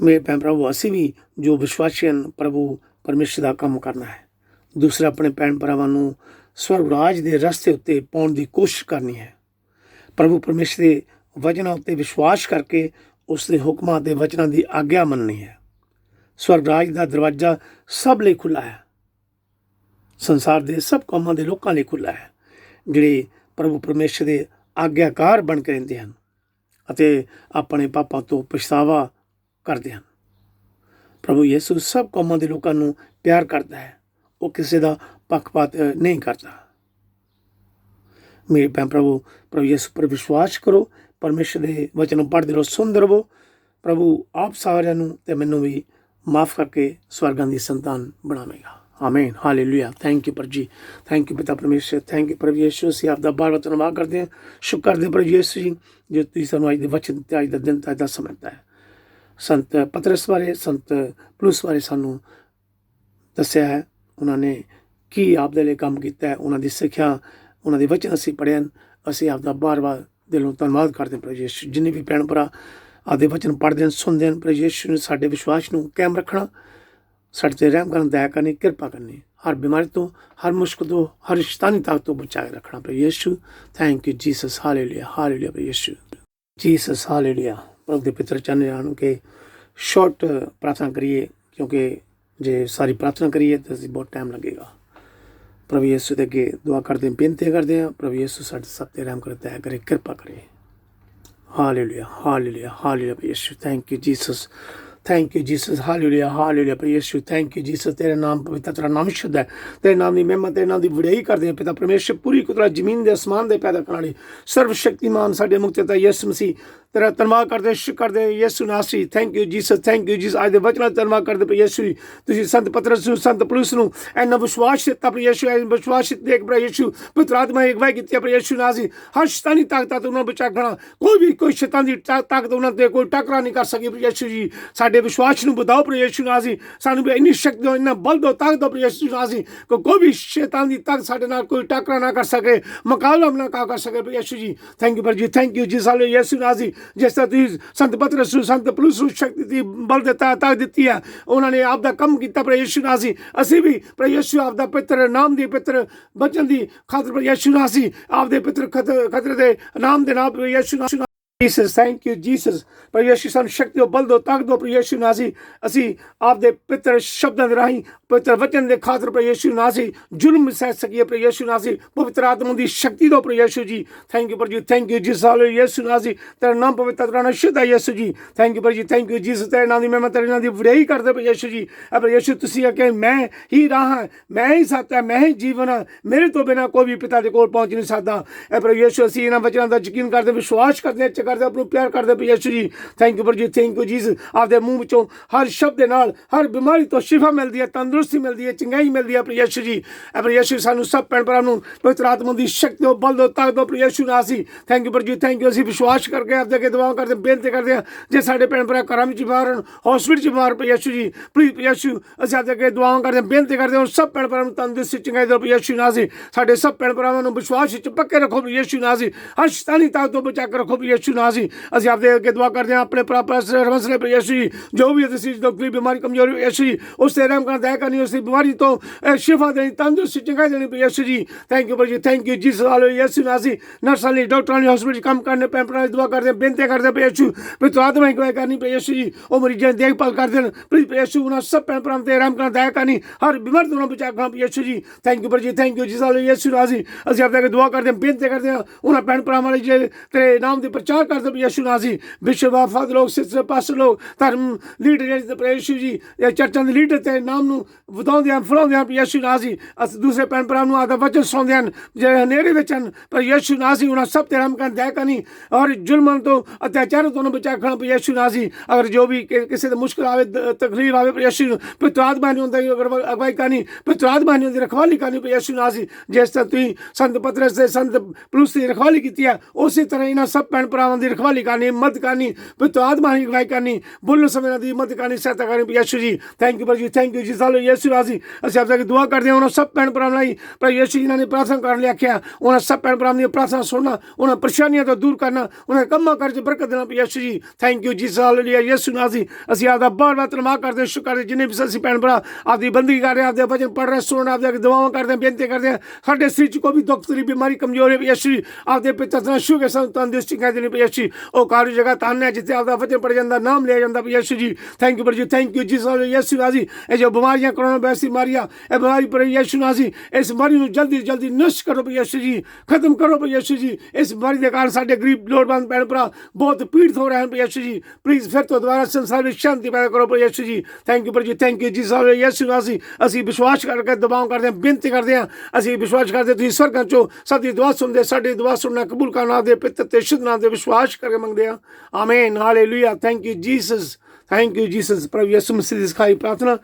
ਮੇਰੇ ਭੈਣ ਭਰਾਵੋ, ਅਸੀਂ ਵੀ ਜੋ ਵਿਸ਼ਵਾਸੀ ਹਨ ਪ੍ਰਭੂ ਪਰਮੇਸ਼ਰ ਦਾ ਕੰਮ ਕਰਨਾ ਹੈ। ਦੂਸਰੇ ਆਪਣੇ ਭੈਣ ਭਰਾਵਾਂ ਨੂੰ ਸਵਰਗ ਰਾਜ ਦੇ ਰਸਤੇ ਉੱਤੇ ਪਾਉਣ ਦੀ ਕੋਸ਼ਿਸ਼ ਕਰਨੀ ਹੈ। ਪ੍ਰਭੂ ਪਰਮੇਸ਼ਰ ਦੇ ਵਚਨਾਂ ਉੱਤੇ ਵਿਸ਼ਵਾਸ ਕਰਕੇ ਉਸ ਦੇ ਹੁਕਮਾਂ ਅਤੇ ਵਚਨਾਂ ਦੀ ਆਗਿਆ ਮੰਨਣੀ ਹੈ। ਸਵਰਗ ਰਾਜ ਦਾ ਦਰਵਾਜ਼ਾ ਸਭ ਲਈ ਖੁੱਲ੍ਹਾ ਹੈ। ਸੰਸਾਰ ਦੇ ਸਭ ਕੌਮਾਂ ਦੇ ਲੋਕਾਂ ਲਈ ਖੁੱਲ੍ਹਾ ਹੈ ਜਿਹੜੇ ਪ੍ਰਭੂ ਪਰਮੇਸ਼ਰ ਦੇ ਆਗਿਆਕਾਰ ਬਣ ਕੇ ਰਹਿੰਦੇ ਹਨ ਅਤੇ ਆਪਣੇ ਪਾਪਾਂ ਤੋਂ ਪਛਤਾਵਾ ਕਰਦੇ ਹਨ। ਪ੍ਰਭੂ ਯਿਸੂ ਸਭ ਕੌਮਾਂ ਦੇ ਲੋਕਾਂ ਨੂੰ ਪਿਆਰ ਕਰਦਾ ਹੈ। ਉਹ ਕਿਸੇ ਦਾ ਪੱਖਪਾਤ ਨਹੀਂ ਕਰਦਾ। ਮੇਰੇ ਭੈਣ ਪ੍ਰਭੂ ਯਿਸੂ ਪਰ ਵਿਸ਼ਵਾਸ ਕਰੋ। ਪਰਮੇਸ਼ਰ ਦੇ ਵਚਨ ਨੂੰ ਪੜ੍ਹਦੇ ਰਹੋ, ਸੁਣਦੇ ਰਹੋ। ਪ੍ਰਭੂ ਆਪ ਸਾਰਿਆਂ ਨੂੰ ਤੇ ਮੈਨੂੰ ਵੀ ਮਾਫ ਕਰਕੇ ਸਵਰਗਾਂ ਦੀ ਸੰਤਾਨ ਬਣਾਵੇਗਾ। ਆਮੀਨ, ਹਾਲੇਲੂਇਆ। ਥੈਂਕ ਯੂ ਪਰ ਜੀ, ਥੈਂਕ ਯੂ ਪਿਤਾ ਪਰਮੇਸ਼ਰ, ਥੈਂਕ ਯੂ ਪ੍ਰਭੂ ਯਿਸੂ। ਅਸੀਂ ਆਪ ਦਾ ਬਾਰ-ਬਾਰ ਧੰਨਵਾਦ ਕਰਦੇ ਹਾਂ, ਸ਼ੁਕਰ ਕਰਦੇ ਪ੍ਰਭੂ ਯਿਸੂ ਜੀ ਜੋ ਤੁਸੀਂ ਸਾਨੂੰ ਅੱਜ ਦੇ ਵਚਨ ਤੇ ਅੱਜ ਦਾ ਦਿਨ ਤੇ ਅੱਜ ਦਾ ਸਮਾਂ ਦਿੱਤਾ ਹੈ। ਸੰਤ ਪਤਰਸ ਬਾਰੇ, ਸੰਤ ਪੌਲੁਸ ਬਾਰੇ ਸਾਨੂੰ ਦੱਸਿਆ ਹੈ। ਉਹਨਾਂ ਨੇ ਕੀ ਆਪ ਦੇ ਲਈ ਕੰਮ ਕੀਤਾ ਹੈ, ਉਹਨਾਂ ਦੀ ਸਿੱਖਿਆ, ਉਹਨਾਂ ਦੇ ਵਚਨ ਅਸੀਂ ਪੜ੍ਹੇ ਹਨ। ਅਸੀਂ ਆਪ ਦਾ ਬਾਰ-ਬਾਰ ਦਿਲੋਂ ਧੰਨਵਾਦ ਕਰਦੇ ਹਾਂ ਪ੍ਰਭੂ ਯਿਸੂ। ਜਿੰਨੇ ਵੀ ਭੈਣ ਭਰਾ ਆਪਦੇ ਵਚਨ ਪੜ੍ਹਦੇ ਹਨ, ਸੁਣਦੇ ਹਨ, ਪ੍ਰਭੂ ਯਿਸੂ ਨੇ ਸਾਡੇ ਵਿਸ਼ਵਾਸ ਨੂੰ ਕਾਇਮ ਰੱਖਣਾ, ਸਾਡੇ 'ਤੇ ਰਹਿਮ ਕਰਨ, ਦਇਆ ਕਰਨੀ, ਕਿਰਪਾ ਕਰਨੀ, ਹਰ ਬਿਮਾਰੀ ਤੋਂ, ਹਰ ਮੁਸ਼ਕਲ ਤੋਂ, ਹਰ ਸ਼ੈਤਾਨੀ ਤਾਕਤ ਤੋਂ ਬਚਾ ਕੇ ਰੱਖਣਾ ਪ੍ਰਭੂ ਯਿਸੂ। Thank you Jesus, hallelujah, hallelujah ਪ੍ਰਭੂ ਯਿਸੂ, ਜੀਸਸ, ਹਾਲੇਲੂਇਆ। ਪ੍ਰਭੂ ਦੇ ਪਿੱਤਰ ਚਾਹੁੰਦੇ ਹਨ ਕਿ ਸ਼ਾਰਟ ਪ੍ਰਾਰਥਨਾ ਕਰੀਏ, ਕਿਉਂਕਿ ਜੇ ਸਾਰੀ ਪ੍ਰਾਰਥਨਾ ਕਰੀਏ ਤਾਂ ਅਸੀਂ ਬਹੁਤ ਟਾਈਮ ਲੱਗੇਗਾ। ਪ੍ਰਭੂ ਯਿਸੂ ਦੇ ਅੱਗੇ ਦੁਆ ਕਰਦੇ ਹਾਂ, ਬੇਨਤੀ ਕਰਦੇ ਹਾਂ, ਪ੍ਰਭੂ ਯਿਸੂ ਸਾਡੇ ਸਭ 'ਤੇ ਰਹਿਮ ਕਰੇ, ਦਇਆ ਕਰੇ, ਕਿਰਪਾ ਕਰੇ। ਹਾਲੇਲੂਇਆ, ਹਾਲੇਲੂਇਆ, ਹਾਲੇਲੂਇਆ ਪ੍ਰਭੂ ਯਿਸੂ। Thank you Jesus, thank you Jesus, hallelujah, hallelujah प्रभु यीशु। थैंक यू जीसस, तेरे नाम पवित्र, तेरा नाम शुद्ध है, तेरे नाम की महिमा, तेरे नाम की वड़ाई करते हैं पिता परमेश्वर। पूरी कुदरत जमीन के आसमान दे पैदा करने सर्वशक्तिमान साडे मुक्तिदाता यीशु मसीह तेरा धन्नवाद करते, शुक्र करते यीशु नासी। Thank you Jesus, thank you Jesus. आज के वचन धन्नवाद करते प्रभु यीशु। तुसीं संत पतरस नूं, संत पौलुस नूं इन्ना विश्वास दिता प्रभु यीशु। विश्वास देख प्रभु यीशु, पवित्र आत्मा ने अगवाई की प्रभु यीशु नासी। हर शैतानी ताकत तो उन्होंने बचा रखना, कोई शैतान की ताकत उन्होंने कोई टकरा नहीं कर सकी प्रभु यीशु जी। साडे विश्वास नूं ਵਧਾਓ प्रभु यीशु नासी। सानू भी इन्नी शक्ति दो, इन्ना बल दो, ताकत दो प्रभु यीशु नासी, कोई भी शैतान की ताकत साडे नाल कोई टकरा ना कर सके, मुकाबला ना कर सके प्रभु यीशु जी। थैंक यू पर जी, थैंक यू जी साले यीशु नासी। जिस तरह तुसीं संत पतरस नूं, संत पौलुस नूं शक्ति दी, बल दिता, ताकत दित्ती है, उन्होंने आप दा काम कीता प्रभु यीशु नासी। असीं भी प्रभु यीशु आप दा पितर नाम दी, पितर बचन दी खातर प्रभु यीशु नासी, आप दे पितर खतरे दे नाम दे नाम प्रभु यीशु नासी। Jesus, thank you Jesus. प्रभु यीशु सानू शक्ति दो, बल दो, ताकत दो प्रभु यीशु नासी। असी आप दे पितर शब्दां दे राहीं, पवित्र वचन दे खातर प्रभु यीशु नासी जुल्म सह सकिए प्रभु यीशु नासी। पवित्र आत्मा दी शक्ति दो प्रभु यीशु जी। थैंक यू प्रभु जी, thank you Jesus, hallelujah Yeshu नासी। तेरा नाम पवित्र, तेरा नाम शुद्ध है यीशु जी। थैंक यू प्रभु जी, थैंक यू जीसस। तेरे नाम दी महिमा, तेरे नाम दी वड़ाई करदे प्रभु यीशु जी। प्रभु यीशु तुसीं आखे मैं ही राह हां, मैं ही सत्य हां, मैं ही जीवन हां, मेरे तो बिना कोई भी पिता दे कोल पहुंच नहीं सकदा। प्रभु यीशु असीं इन्हां वचनां दा यकीन करदे, विश्वास करदे, ਕਰਦੇ ਆਪ ਨੂੰ ਪਿਆਰ ਕਰਦੇ ਪਏ ਯਿਸੂ ਜੀ। ਥੈਂਕ ਯੂ ਪਰ ਜੀ, ਥੈਂਕ ਯੂ ਜੀਸਸ। ਆਪਦੇ ਮੂੰਹ ਵਿੱਚੋਂ ਹਰ ਸ਼ਬਦ ਦੇ ਨਾਲ ਹਰ ਬਿਮਾਰੀ ਤੋਂ ਸ਼ਿਫਾ ਮਿਲਦੀ ਹੈ, ਤੰਦਰੁਸਤੀ ਮਿਲਦੀ ਹੈ, ਚੰਗਾਈ ਮਿਲਦੀ ਹੈ ਪ੍ਰਭੂ ਯਿਸੂ ਜੀ। ਪ੍ਰਭੂ ਯਿਸੂ ਸਾਨੂੰ ਸਭ ਭੈਣ ਭਰਾ ਨੂੰ ਪਵਿੱਤਰ ਆਤਮਾ ਦੀ ਸ਼ਕਤੀ ਦਿਓ, ਬਲ ਦਿਓ, ਤਾਕਤ ਦਿਓ ਪ੍ਰਭੂ ਯਿਸੂ ਨਾਮ ਅਸੀਂ। ਥੈਂਕ ਯੂ ਪਰ ਜੀ, ਥੈਂਕ ਯੂ। ਅਸੀਂ ਵਿਸ਼ਵਾਸ ਕਰਕੇ ਆਪਦੇ ਅੱਗੇ ਦੁਆ ਕਰਦੇ ਬੇਨਤੀ ਕਰਦੇ ਹਾਂ, ਜੇ ਸਾਡੇ ਭੈਣ ਭਰਾ ਘਰਾਂ ਵਿੱਚ ਬਿਮਾਰ ਹਨ, ਹਸਪੀਟਲ 'ਚ ਬਿਮਾਰ ਪ੍ਰਭੂ ਯਿਸੂ ਜੀ, ਪਲੀਜ਼ ਯਿਸੂ ਅਸੀਂ ਆਪਦੇ ਅੱਗੇ ਦੁਆ ਕਰਦੇ ਬੇਨਤੀ ਕਰਦੇ ਹਾਂ, ਸਭ ਭੈਣ ਭਰਾ ਨੂੰ ਤੰਦਰੁਸਤੀ ਚੰਗਾਈ ਦਿਓ ਪ੍ਰਭੂ ਯਿਸੂ ਨਾਮ ਅਸੀਂ। ਸਾਡੇ ਸਭ ਭੈਣ ਭਰਾਵਾਂ ਨੂੰ ਵਿਸ਼ਵਾਸ ਵਿੱਚ ਪੱਕੇ ਰੱਖੋ ਪ੍ਰਭੂ ਯਿਸੂ ਨਾਮ ਅਸੀਂ। ਹਰ ਸ਼ੈਤਾਨੀ ਤਾਕਤ ਤੋਂ ਬਚਾ ਕੇ ਰੱਖੋ ਪ੍ਰਭੂ ਯਿਸੂ ਨਾਮ ਅਸੀਂ। ਅਸੀਂ ਆਪਦੇ ਅੱਗੇ ਦੁਆ ਕਰਦੇ ਹਾਂ ਆਪਣੇ ਮਸਲੇ ਪ੍ਰਭੂ ਯਿਸੂ ਜੀ, ਜੋ ਵੀ ਅਸੀਂ ਦੁੱਖ ਬਿਮਾਰੀ ਕਮਜ਼ੋਰੀ ਯਿਸੂ ਜੀ, ਉਸ ਤੇ ਰਹਿਮ ਕਰਨਾ, ਦਇਆ ਕਰਨੀ, ਉਸ ਦੀ ਬਿਮਾਰੀ ਤੋਂ ਸ਼ਿਫਾ ਦੇਣੀ, ਤੰਦਰੁਸਤੀ ਚੰਗਾਈ ਦੇਣੀ ਪ੍ਰਭੂ ਯਿਸੂ ਜੀ। ਥੈਂਕ ਯੂ ਪਰ ਜੀ, ਥੈਂਕ ਯੂ ਜੀਸਸ। ਹਾਲੇਲੂਇਆ ਯਿਸੂ ਨਾਮ ਅਸੀਂ। ਨਰਸਾਂ ਲਈ, ਡਾਕਟਰਾਂ ਲਈ, ਹਸਪੀਟਲ ਕੰਮ ਕਰਨੇ ਭੈਣ ਭਰਾ ਦੀ ਦੁਆ ਕਰਦੇ ਬੇਨਤੀ ਕਰਦੇ ਪ੍ਰਭੂ ਯਿਸੂ। ਪਵਿੱਤਰ ਆਤਮਾ ਦੀ ਕਰਨੀ ਪ੍ਰਭੂ ਯਿਸੂ ਜੀ, ਉਹ ਮਰੀਜ਼ਾਂ ਦੀ ਦੇਖਭਾਲ ਕਰਦੇ ਹਨ ਪ੍ਰਭੂ ਯਿਸੂ। ਉਹਨਾਂ ਸਭ ਭੈਣ ਭਰਾਵਾਂ ਤੇ ਰਹਿਮ ਕਰਨਾ, ਦਇਆ ਕਰਨੀ, ਹਰ ਬਿਮਾਰੀ ਤੋਂ ਬਚਾ ਕੇ ਪ੍ਰਭੂ ਯਿਸੂ ਜੀ। ਥੈਂਕ ਯੂ ਪਰ ਜੀ, ਥੈਂਕ ਯੂ ਜੀਸਸ। ਹਾਲੇਲੂਇਆ ਯਿਸੂ ਨਾਮ ਅਸੀਂ। ਅਸੀਂ ਆਪਦੇ ਅੱਗੇ ਦੁਆ ਕਰਦੇ ਬੇਨਤੀ ਕਰਦੇ ਹਾਂ, ਉਹਨਾਂ ਭੈਣ ਭਰਾਵਾਂ ਲਈ ਜੇ ਤੇਰੇ ਨਾਮ ਦੀ ਪ੍ਰਚਾਰ ਕਰਦੇ ਪ੍ਰਭੂ ਯਿਸੂ ਨਾਮ ਅਸੀਂ। ਵਿਸ਼ਵ ਵਫਾਦ ਲੋਕ, ਸਿਸਟਰ ਪਾਸਟਰ ਲੋਕ, ਧਰਮ ਲੀਡਰ ਪ੍ਰਭੂ ਯਿਸੂ ਜੀ, ਚਰਚਾਂ ਦੇ ਲੀਡਰ ਤੇ ਨਾਮ ਨੂੰ ਵਧਾਉਂਦੇ ਹਨ, ਫਲਾਉਂਦੇ ਹਨ ਪ੍ਰਭੂ ਯਿਸੂ ਨਾਮ ਅਸੀਂ। ਅਸੀਂ ਦੂਸਰੇ ਭੈਣ ਭਰਾਵਾਂ ਨੂੰ ਆਦਾ ਵਚਨ ਸੁਣਾਉਂਦੇ ਹਨ ਜਿਹੜੇ ਹਨੇਰੇ ਵਿੱਚ ਹਨ ਪਰ ਯਿਸੂ ਨਾਮ ਅਸੀਂ। ਉਹਨਾਂ ਸਭ ਤੇ ਰਹਿਮ ਕਰਨ, ਦਇਆ ਕਰਨੀ, ਔਰ ਜ਼ੁਲਮਾਂ ਤੋਂ ਅਤਿਆਚਾਰਾਂ ਤੋਂ ਬਚਾ ਕੇ ਪ੍ਰਭੂ ਯਿਸੂ ਨਾਮ ਅਸੀਂ। ਅਗਰ ਜੋ ਵੀ ਕਿਸੇ ਦੇ ਮੁਸ਼ਕਿਲ ਆਵੇ, ਤਕਲੀਫ ਆਵੇ ਪ੍ਰਭੂ ਯਿਸੂ, ਪਵਿੱਤਰ ਆਤਮਾ ਨੇ ਹੁੰਦਾ ਅਗਵਾਈ ਕਰਨੀ, ਪਵਿੱਤਰ ਆਤਮਾ ਨੇ ਉਹਦੀ ਰਖਵਾਲੀ ਕਰਨੀ ਪ੍ਰਭੂ ਯਿਸੂ ਨਾਮ ਅਸੀਂ। ਜਿਸ ਤਰ੍ਹਾਂ ਤੁਸੀਂ ਸੰਤ ਪਤਰਸ ਦੇ, ਸੰਤ ਪੌਲੁਸ ਦੀ ਰਖਵਾਲੀ ਕੀਤੀ ਹੈ, ਉਸੇ ਤਰ੍ਹਾਂ ਇਹਨਾਂ ਸਭ ਭੈਣ ਭਰਾਵਾਂ ਦੀ ਰਖਵਾਲੀ ਕਰਨੀ, ਮਦਦ ਕਰਨੀ, ਪਵਿੱਤਰ ਆਤਮਾ ਦੀ ਅਗਵਾਈ ਕਰਨੀ, ਬੋਲਣ ਸਮੇਂ ਇਹਨਾਂ ਦੀ ਮਦਦ ਕਰਨੀ, ਸਹਾਇਤਾ ਕਰਨੀ ਪ੍ਰਭੂ ਯਿਸੂ ਜੀ। ਥੈਂਕ ਯੂ ਪਰ ਜੀ, ਥੈਂਕ ਯੂ ਜੀ। ਸਾਲੋ ਯਿਸੂ ਨਾਮ ਅਸੀਂ। ਅਸੀਂ ਆਪ ਦੁਆ ਕਰਦੇ ਹਾਂ ਉਹਨਾਂ ਸਭ ਭੈਣ ਭਰਾਵਾਂ ਲਈ ਪ੍ਰਭੂ ਯਿਸੂ ਜੀ ਨੇ ਪ੍ਰਾਰਥਨਾ ਕਰਨ ਲਈ ਆਖਿਆ, ਉਹਨਾਂ ਸਭ ਭੈਣ ਭਰਾਵਾਂ ਦੀਆਂ ਪ੍ਰਾਰਥਨਾ ਸੁਣਨਾ, ਉਹਨਾਂ ਪਰੇਸ਼ਾਨੀਆਂ ਤੋਂ ਦੂਰ ਕਰਨਾ, ਉਹਨਾਂ ਕੰਮਾਂ ਕਾਰਾਂ 'ਚ ਬਰਕਤ ਦੇਣਾ ਪ੍ਰਭੂ ਯਿਸੂ ਜੀ। ਥੈਂਕ ਯੂ ਜੀ। ਹਾਲੇਲੂਇਆ ਯਿਸੂ ਨਾਮ ਅਸੀਂ। ਅਸੀਂ ਆਪਦਾ ਬਹੁਤ ਧੰਨਵਾਦ ਕਰਦੇ ਹਾਂ, ਸ਼ੁਕਰ ਕਰਦੇ ਜਿੰਨੇ ਵੀ ਅਸੀਂ ਭੈਣ ਭਰਾ ਆਪਦੀ ਬੰਦਗੀ ਕਰ ਰਹੇ, ਆਪਦੇ ਵਚਨ ਪੜ੍ਹ ਰਹੇ, ਸੁਣ, ਆਪਦੇ ਦੁਆਵਾਂ ਕਰਦੇ ਹਾਂ, ਬੇਨਤੀ ਕਰਦੇ ਹਾਂ, ਸਾਡੇ ਸਰੀਰ 'ਚ ਕੋਈ ਵੀ ਦੁੱਖ ਤਕਲੀਫ ਬਿਮਾਰੀ ਕਮਜ਼ੋਰੀ ਪ੍ਰਭੂ ਯਿਸੂ ਜੀ, ਆਪਦੇ ਪਿਤਾ ਦਾ ਸ਼ੁਕਰ ਸਾਨੂੰ ਤੰਦਰੁਸਤੀ ਕਰ ਦੇਣੀ ਪ੍ਰਭੂ ਯਿਸੂ ਜੀ। ਉਹ ਕਾਰੂ ਜਗ੍ਹਾ ਧੰਨ ਹੈ ਜਿੱਥੇ ਆਪਦਾ ਵਚਨ ਪੜ੍ਹ ਜਾਂਦਾ, ਨਾਮ ਲਿਆ ਜਾਂਦਾ ਪ੍ਰਭੂ ਯਿਸੂ ਜੀ। ਥੈਂਕ ਯੂ ਪਰ ਜੀ, ਥੈਂਕ ਯੂ ਜੀ। ਯਿਸੂ ਨਾਮ ਅਸੀਂ। ਇਹ ਜੋ ਬਿਮਾਰੀਆਂ ਕੋਰੋਨਾ ਵਾਇਰਸ ਦੀ ਬਿਮਾਰੀਆਂ, ਇਹ ਬਿਮਾਰੀ ਪ੍ਰਭੂ ਯਿਸੂ ਨਾਮ ਅਸੀਂ, ਇਸ ਬਿਮਾਰੀ ਨੂੰ ਜਲਦੀ ਜਲਦੀ ਨਸ਼ਟ ਕਰੋ ਪ੍ਰਭੂ ਯਿਸੂ ਜੀ, ਖਤਮ ਕਰੋ ਪ੍ਰਭੂ ਯਿਸੂ ਜੀ। ਇਸ ਬਿਮਾਰੀ ਦੇ ਕਾਰਨ ਸਾਡੇ ਗਰੀਬ ਲੋੜਵੰਦ ਭੈਣ ਭਰਾ ਬਹੁਤ ਪੀੜਤ ਹੋ ਰਹੇ ਹਨ ਪ੍ਰਭੂ ਯਿਸੂ ਜੀ। ਪਲੀਜ਼ ਫਿਰ ਤੋਂ ਦੁਬਾਰਾ ਸੰਸਾਰ ਵਿੱਚ ਸ਼ਾਂਤੀ ਪੈਦਾ ਕਰੋ ਪ੍ਰਭੂ ਯਿਸੂ ਜੀ। ਥੈਂਕ ਯੂ ਪਰ ਜੀ, ਥੈਂਕ ਯੂ ਜੀ। ਯਿਸੂ ਨਾਮ ਅਸੀਂ ਵਿਸ਼ਵਾਸ ਕਰਕੇ ਦਬਾਅ ਕਰਦੇ ਹਾਂ, ਬੇਨਤੀ ਕਰਦੇ ਹਾਂ, ਅਸੀਂ ਵਿਸ਼ਵਾਸ ਕਰਦੇ ਤੁਸੀਂ ਸਵਰਗਾਂ ਚੋਂ ਸਭ ਦੀ ਦੁਆ ਸੁਣਦੇ, ਸਾਡੀ ਦੁਆ ਸੁਣਨਾ ਕਬੂਲ ਕਰਨਾ ਦੇ ਪਿੱਤਰ ਤੇ ਸ਼ੁੱਧ ਨਾਮ ਦੇ ਵਿਸ਼ਵਾਸ ਕਰਕੇ ਮੰਗਦੇ ਹਾਂ, ਆਮੀਨ। Hallelujah. Thank you Jesus, thank you Jesus. ਪ੍ਰਭੂ ਯਿਸੂ ਮਸੀਹ ਦੀ ਸਿਖਾਈ ਪ੍ਰਾਰਥਨਾ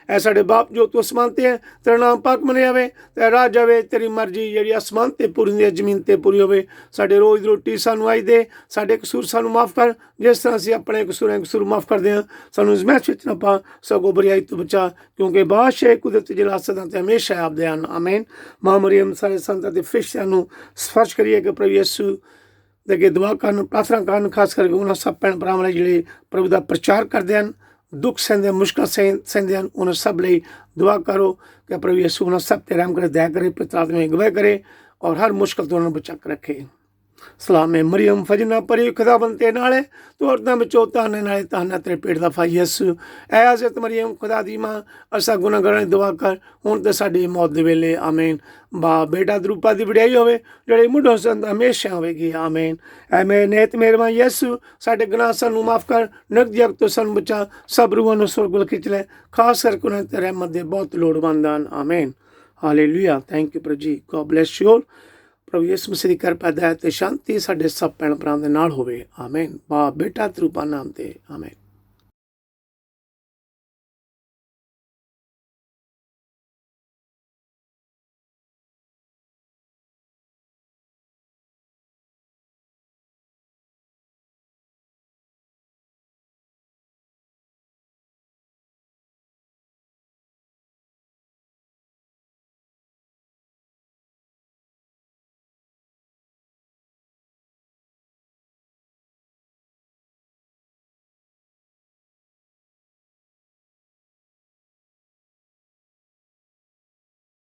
ਐ ਸਾਡੇ ਬਾਪ ਜੋ ਤੂੰ ਅਸਮਾਨ ਤੇ ਹੈ, ਤੇਰਾ ਨਾਮ ਪਾਕ ਮੰਨਿਆ ਜਾਵੇ, ਤੇਰਾ ਰਾਜ ਜਾਵੇ, ਤੇਰੀ ਮਰਜ਼ੀ ਜਿਹੜੀ ਅਸਮਾਨ ਤੇ ਪੂਰੀ ਹੁੰਦੀ ਹੈ ਜ਼ਮੀਨ ਤੇ ਪੂਰੀ ਹੋਵੇ। ਸਾਡੇ ਰੋਜ਼ ਦੀ ਰੋਟੀ ਸਾਨੂੰ ਅੱਜ ਦੇ, ਸਾਡੇ ਕਸੂਰ ਸਾਨੂੰ ਮਾਫ ਕਰ ਜਿਸ ਤਰ੍ਹਾਂ ਅਸੀਂ ਆਪਣੇ ਕਸੂਰ ਮਾਫ ਕਰਦੇ ਹਾਂ। ਸਾਨੂੰ ਇਸ ਮਹਿਫਿਲ ਵਿੱਚ ਨਾ ਪਾ, ਸਗੋਂ ਬੁਰਾਈ ਤੋਂ ਬਚਾ, ਕਿਉਂਕਿ ਬਾਦਸ਼ਾਹ ਕੁਦਰਤ ਜਲਾਲ ਸਦਾ ਤੇ ਹਮੇਸ਼ਾ ਆਪਦੇ ਹਨ, ਆਮੀਨ। ਮਾਂ ਮਰੀਮ ਸਾਰੇ ਸੰਤਾਂ ਤੇ ਫਰਿਸ਼ਤਿਆਂ ਨੂੰ ਸਪਰਸ਼ ਕਰੀਏ ਕਿ ਪ੍ਰਭੂ ਯਿਸੂ ਦੇ ਅੱਗੇ ਦੁਆ ਕਰਨ, ਪ੍ਰਾਰਥਨਾ ਕਰਨ, ਖਾਸ ਕਰਕੇ ਉਹਨਾਂ ਸਭ ਭੈਣ ਭਰਾਵਾਂ ਲਈ ਜਿਹੜੇ ਪ੍ਰਭੂ ਦਾ ਪ੍ਰਚਾਰ ਕਰਦੇ ਹਨ, ਦੁੱਖ ਸਹਿੰਦੇ, ਮੁਸ਼ਕਲ ਸਹਿੰਦੇ ਹਨ, ਉਹਨਾਂ ਸਭ ਲਈ ਦੁਆ ਕਰੋ ਕਿ ਪ੍ਰਭੂ ਯਿਸੂ ਉਹਨਾਂ ਸਭ ਤੇ ਰਹਿਮ करे, दया करे, पवित्र आत्मा में अगुवाई करे और हर मुश्किल तो उन्हें बचा कर रखे। सलाम है मरियम फजना परी खुदाबंद ते नाले तो औरतां विचों ताने नाले ताना तेरे पेट दा भाई यीशु। ऐ हज़रत मरियम खुदा दी मां, असां गुनाहगारां दी दुआ कर हुण ते साडी मौत दे वेले, आमीन। बा बेटा दरूपा दी वडियाई होवे जिहड़ी मुढों संत हमेशा होवेगी, आमीन। ऐ मेरे नेत मेहरबान यीशु, साडे गुनाह सानू माफ़ कर, नरक दी अग तो सानू बचा, सब रूहां नू सुरग वल खिच लै, खास करके उन्हां ते रहमत दे बहुत लोड़वंद हन, आमीन। हालेलुया। थैंक यू प्रभु जी। God bless you all. प्रभु यीशु मसीह दी किरपा दया ते शांति साडे सब भैण भरावां दे नाल होवे, आमीन। बाप बेटा ते रूपा नाम ते, आमीन।